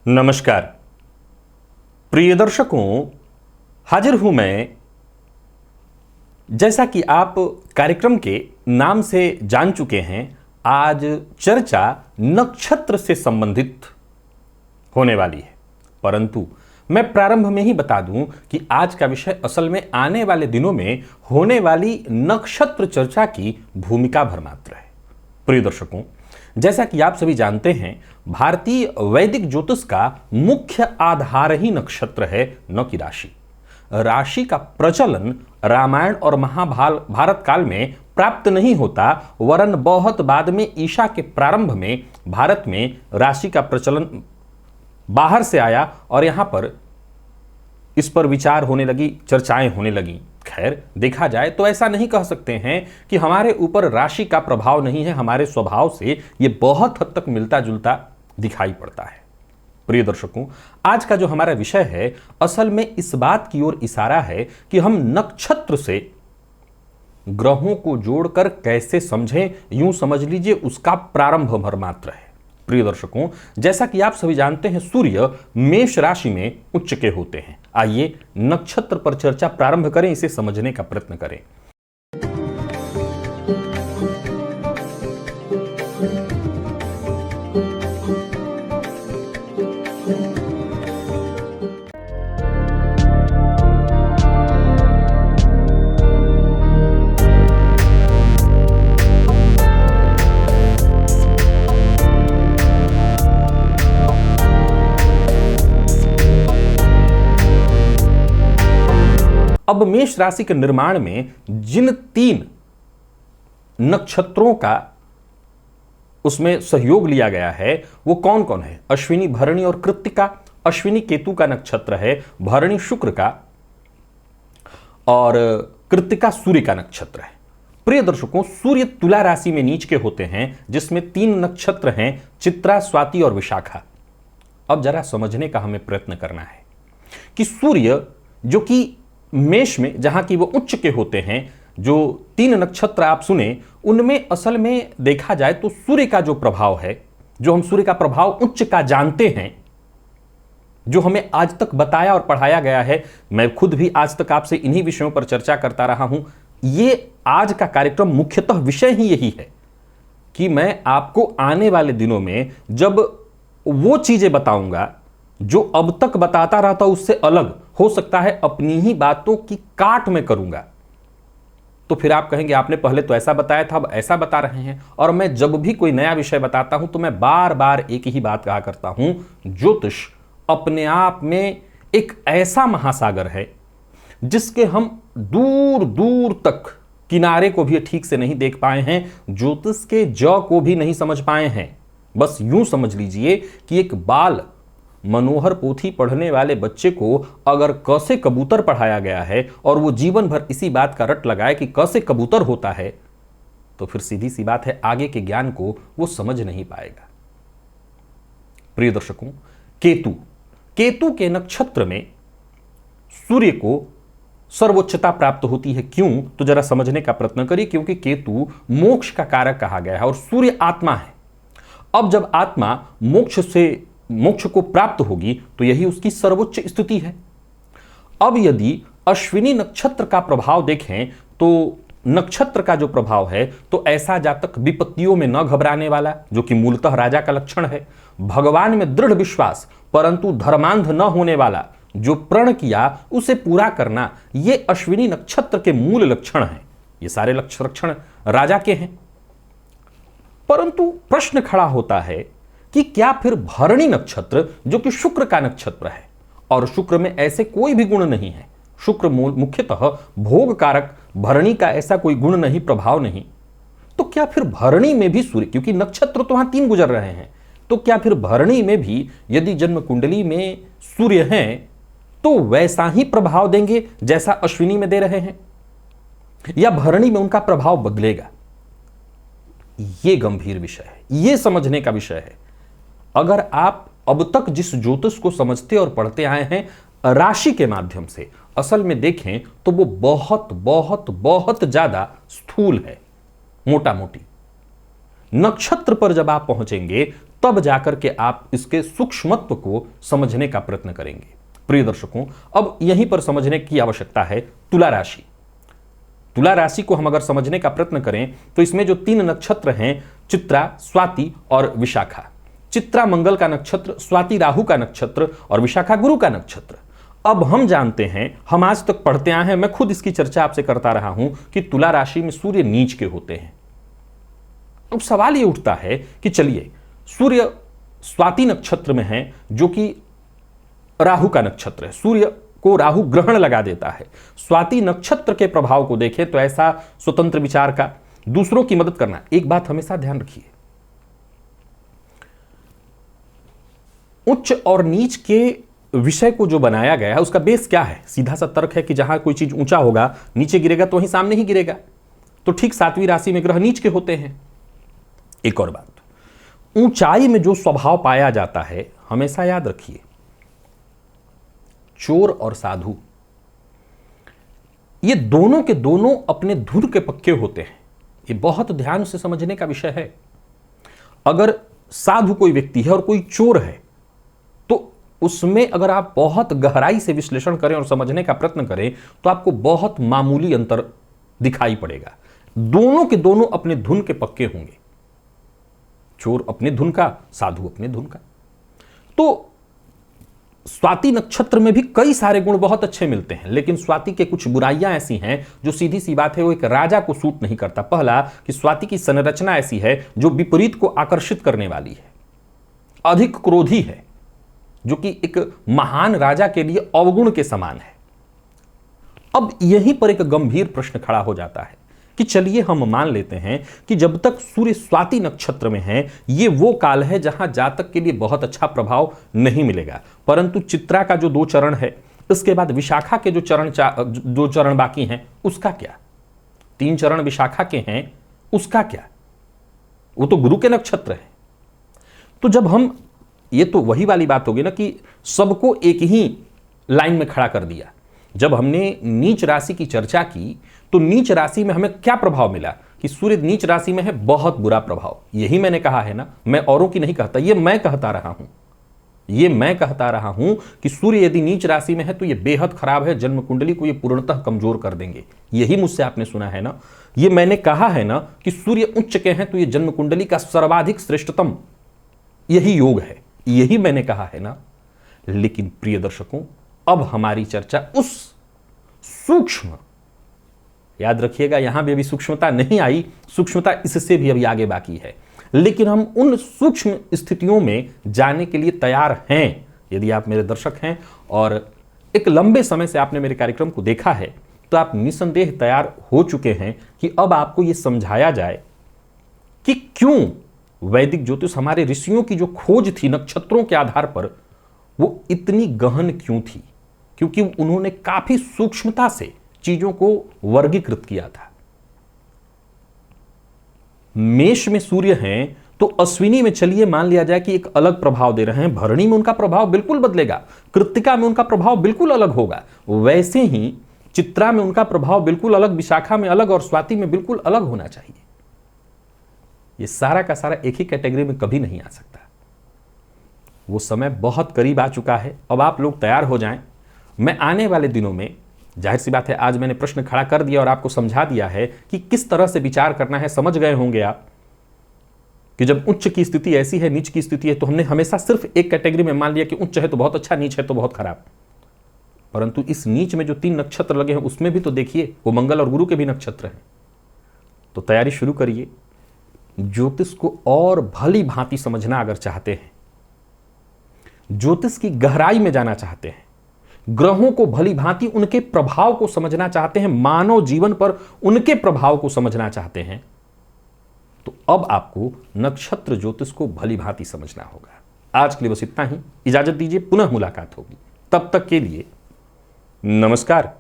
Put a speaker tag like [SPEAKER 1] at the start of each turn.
[SPEAKER 1] नमस्कार प्रिय दर्शकों, हाजिर हूं मैं। जैसा कि आप कार्यक्रम के नाम से जान चुके हैं, आज चर्चा नक्षत्र से संबंधित होने वाली है। परंतु मैं प्रारंभ में ही बता दूं कि आज का विषय असल में आने वाले दिनों में होने वाली नक्षत्र चर्चा की भूमिका भर मात्र है। प्रिय दर्शकों, जैसा कि आप सभी जानते हैं, भारतीय वैदिक ज्योतिष का मुख्य आधार ही नक्षत्र है, न कि राशि। राशि का प्रचलन रामायण और महाभारत काल में प्राप्त नहीं होता, वरन बहुत बाद में ईसा के प्रारंभ में भारत में राशि का प्रचलन बाहर से आया और यहां पर इस पर विचार होने लगी, चर्चाएं होने लगी। खैर, देखा जाए तो ऐसा नहीं कह सकते हैं कि हमारे ऊपर राशि का प्रभाव नहीं है। हमारे स्वभाव से यह बहुत हद तक मिलता जुलता दिखाई पड़ता है। प्रिय दर्शकों, आज का जो हमारा विषय है असल में इस बात की ओर इशारा है कि हम नक्षत्र से ग्रहों को जोड़कर कैसे समझें। यूं समझ लीजिए उसका प्रारंभ भर मात्र है। प्रिय दर्शकों, जैसा कि आप सभी जानते हैं, सूर्य मेष राशि में उच्च के होते हैं। आइए नक्षत्र पर चर्चा प्रारंभ करें, इसे समझने का प्रयत्न करें। अब मेष राशि के निर्माण में जिन 3 नक्षत्रों का उसमें सहयोग लिया गया है वो कौन कौन है? अश्विनी, भरणी और कृत्तिका। अश्विनी केतु का नक्षत्र है, भरणी शुक्र का और कृत्तिका सूर्य का नक्षत्र है। प्रिय दर्शकों, सूर्य तुला राशि में नीच के होते हैं, जिसमें 3 नक्षत्र हैं, चित्रा, स्वाति और विशाखा। अब जरा समझने का हमें प्रयत्न करना है कि सूर्य जो कि मेष में जहां की वो उच्च के होते हैं, जो 3 नक्षत्र आप सुने, उनमें असल में देखा जाए तो सूर्य का जो प्रभाव है, जो हम सूर्य का प्रभाव उच्च का जानते हैं, जो हमें आज तक बताया और पढ़ाया गया है, मैं खुद भी आज तक आपसे इन्हीं विषयों पर चर्चा करता रहा हूं। ये आज का कार्यक्रम मुख्यतः विषय ही यही है कि मैं आपको आने वाले दिनों में जब वो चीजें बताऊंगा जो अब तक बताता रहा था उससे अलग, हो सकता है अपनी ही बातों की काट में करूंगा, तो फिर आप कहेंगे आपने पहले तो ऐसा बताया था, अब ऐसा बता रहे हैं। और मैं जब भी कोई नया विषय बताता हूं तो मैं बार बार एक ही बात कहा करता हूं, ज्योतिष अपने आप में एक ऐसा महासागर है जिसके हम दूर दूर तक किनारे को भी ठीक से नहीं देख पाए हैं, ज्योतिष के ज को भी नहीं समझ पाए हैं। बस यूं समझ लीजिए कि एक बाल मनोहर पोथी पढ़ने वाले बच्चे को अगर क से कबूतर पढ़ाया गया है और वो जीवन भर इसी बात का रट लगाए कि क से कबूतर होता है, तो फिर सीधी सी बात है आगे के ज्ञान को वो समझ नहीं पाएगा। प्रिय दर्शकों, केतु के नक्षत्र में सूर्य को सर्वोच्चता प्राप्त होती है। क्यों? तो जरा समझने का प्रयत्न करिए। क्योंकि केतु मोक्ष का कारक कहा गया है और सूर्य आत्मा है। अब जब आत्मा मोक्ष को प्राप्त होगी तो यही उसकी सर्वोच्च स्थिति है। अब यदि अश्विनी नक्षत्र का प्रभाव देखें तो नक्षत्र का जो प्रभाव है तो ऐसा जातक विपत्तियों में न घबराने वाला, जो कि मूलतः राजा का लक्षण है, भगवान में दृढ़ विश्वास परंतु धर्मांध न होने वाला, जो प्रण किया उसे पूरा करना, ये अश्विनी नक्षत्र के मूल लक्षण हैं। ये सारे लक्षण राजा के हैं। परंतु प्रश्न खड़ा होता है कि क्या फिर भरणी नक्षत्र, जो कि शुक्र का नक्षत्र है और शुक्र में ऐसे कोई भी गुण नहीं है, शुक्र मुख्यतः भोग कारक, भरणी का ऐसा कोई गुण नहीं, प्रभाव नहीं, तो क्या फिर भरणी में भी सूर्य, क्योंकि नक्षत्र तो वहां 3 गुजर रहे हैं, तो क्या फिर भरणी में भी यदि जन्म कुंडली में सूर्य हैं तो वैसा ही प्रभाव देंगे जैसा अश्विनी में दे रहे हैं, या भरणी में उनका प्रभाव बदलेगा? यह गंभीर विषय है, यह समझने का विषय है। अगर आप अब तक जिस ज्योतिष को समझते और पढ़ते आए हैं राशि के माध्यम से, असल में देखें तो वो बहुत बहुत बहुत ज्यादा स्थूल है, मोटा मोटी। नक्षत्र पर जब आप पहुंचेंगे तब जाकर के आप इसके सूक्ष्मत्व को समझने का प्रयत्न करेंगे। प्रिय दर्शकों, अब यहीं पर समझने की आवश्यकता है तुला राशि। तुला राशि को हम अगर समझने का प्रयत्न करें तो इसमें जो 3 नक्षत्र हैं, चित्रा, स्वाति और विशाखा। चित्रा मंगल का नक्षत्र, स्वाति राहु का नक्षत्र और विशाखा गुरु का नक्षत्र। अब हम जानते हैं, हम आज तक पढ़ते आए हैं, मैं खुद इसकी चर्चा आपसे करता रहा हूं कि तुला राशि में सूर्य नीच के होते हैं। अब सवाल यह उठता है कि चलिए, सूर्य स्वाति नक्षत्र में है जो कि राहु का नक्षत्र है, सूर्य को राहु ग्रहण लगा देता है। स्वाति नक्षत्र के प्रभाव को देखें तो ऐसा स्वतंत्र विचार का, दूसरों की मदद करना। एक बात हमेशा ध्यान रखिए, उच्च और नीच के विषय को जो बनाया गया है उसका बेस क्या है? सीधा सा तर्क है कि जहां कोई चीज ऊंचा होगा, नीचे गिरेगा तो वहीं सामने ही गिरेगा। तो ठीक 7वीं राशि में ग्रह नीच के होते हैं। एक और बात, ऊंचाई में जो स्वभाव पाया जाता है, हमेशा याद रखिए, चोर और साधु, ये दोनों के दोनों अपने धुन के पक्के होते हैं। ये बहुत ध्यान से समझने का विषय है। अगर साधु कोई व्यक्ति है और कोई चोर है, तो उसमें अगर आप बहुत गहराई से विश्लेषण करें और समझने का प्रयत्न करें तो आपको बहुत मामूली अंतर दिखाई पड़ेगा। दोनों के दोनों अपने धुन के पक्के होंगे, चोर अपने धुन का, साधु अपने धुन का। तो स्वाति नक्षत्र में भी कई सारे गुण बहुत अच्छे मिलते हैं, लेकिन स्वाति के कुछ बुराइयां ऐसी हैं जो सीधी सी बात है वो एक राजा को सूट नहीं करता। पहला कि स्वाति की संरचना ऐसी है जो विपरीत को आकर्षित करने वाली है, अधिक क्रोधी है, जो कि एक महान राजा के लिए अवगुण के समान है। अब यहीं पर एक गंभीर प्रश्न खड़ा हो जाता है कि चलिए हम मान लेते हैं कि जब तक सूर्य स्वाति नक्षत्र में है, ये वो काल है जहां जातक के लिए बहुत अच्छा प्रभाव नहीं मिलेगा। परंतु चित्रा का जो 2 चरण है, इसके बाद विशाखा के जो 2 चरण बाकी हैं, उसका क्या? 3 चरण विशाखा के हैं, उसका क्या? वो तो गुरु के नक्षत्र है। तो जब हम, ये तो वही वाली बात होगी ना कि सबको एक ही लाइन में खड़ा कर दिया। जब हमने नीच राशि की चर्चा की तो नीच राशि में हमें क्या प्रभाव मिला कि सूर्य नीच राशि में है, बहुत बुरा प्रभाव। यही मैंने कहा है ना, मैं औरों की नहीं कहता, ये मैं कहता रहा हूं, ये मैं कहता रहा हूं कि सूर्य यदि नीच राशि में है तो ये बेहद खराब है, जन्म कुंडली को ये पूर्णतः कमजोर कर देंगे। यही मुझसे आपने सुना है ना, ये मैंने कहा है ना कि सूर्य उच्च के हैं तो ये जन्म कुंडली का सर्वाधिक श्रेष्ठतम यही योग है, यही मैंने कहा है ना। लेकिन प्रिय दर्शकों, अब हमारी चर्चा उस सूक्ष्म, याद रखिएगा यहां भी अभी सूक्ष्मता नहीं आई, सूक्ष्मता इससे भी अभी आगे बाकी है, लेकिन हम उन सूक्ष्म स्थितियों में जाने के लिए तैयार हैं। यदि आप मेरे दर्शक हैं और एक लंबे समय से आपने मेरे कार्यक्रम को देखा है तो आप निसंदेह तैयार हो चुके हैं कि अब आपको यह समझाया जाए कि क्यों वैदिक ज्योतिष, हमारे ऋषियों की जो खोज थी नक्षत्रों के आधार पर, वो इतनी गहन क्यों थी। क्योंकि उन्होंने काफी सूक्ष्मता से चीजों को वर्गीकृत किया था। मेष में सूर्य हैं तो अश्विनी में चलिए मान लिया जाए कि एक अलग प्रभाव दे रहे हैं, भरणी में उनका प्रभाव बिल्कुल बदलेगा, कृत्तिका में उनका प्रभाव बिल्कुल अलग होगा, वैसे ही चित्रा में उनका प्रभाव बिल्कुल अलग, विशाखा में अलग और स्वाति में बिल्कुल अलग होना चाहिए। ये सारा का सारा एक ही कैटेगरी में कभी नहीं आ सकता। वो समय बहुत करीब आ चुका है। अब आप लोग तैयार हो जाएं। मैं आने वाले दिनों में, जाहिर सी बात है आज मैंने प्रश्न खड़ा कर दिया और आपको समझा दिया है कि किस तरह से विचार करना है। समझ गए होंगे आप कि जब उच्च की स्थिति ऐसी है, नीच की स्थिति है, तो हमने हमेशा सिर्फ एक कैटेगरी में मान लिया कि उच्च है तो बहुत अच्छा, नीच है तो बहुत खराब। परंतु इस नीच में जो 3 नक्षत्र लगे हैं उसमें भी तो देखिए वो मंगल और गुरु के भी नक्षत्र हैं। तो तैयारी शुरू करिए। ज्योतिष को और भली भांति समझना अगर चाहते हैं, ज्योतिष की गहराई में जाना चाहते हैं, ग्रहों को भली भांति उनके प्रभाव को समझना चाहते हैं, मानव जीवन पर उनके प्रभाव को समझना चाहते हैं, तो अब आपको नक्षत्र ज्योतिष को भली भांति समझना होगा। आज के लिए बस इतना ही। इजाजत दीजिए, पुनः मुलाकात होगी। तब तक के लिए नमस्कार।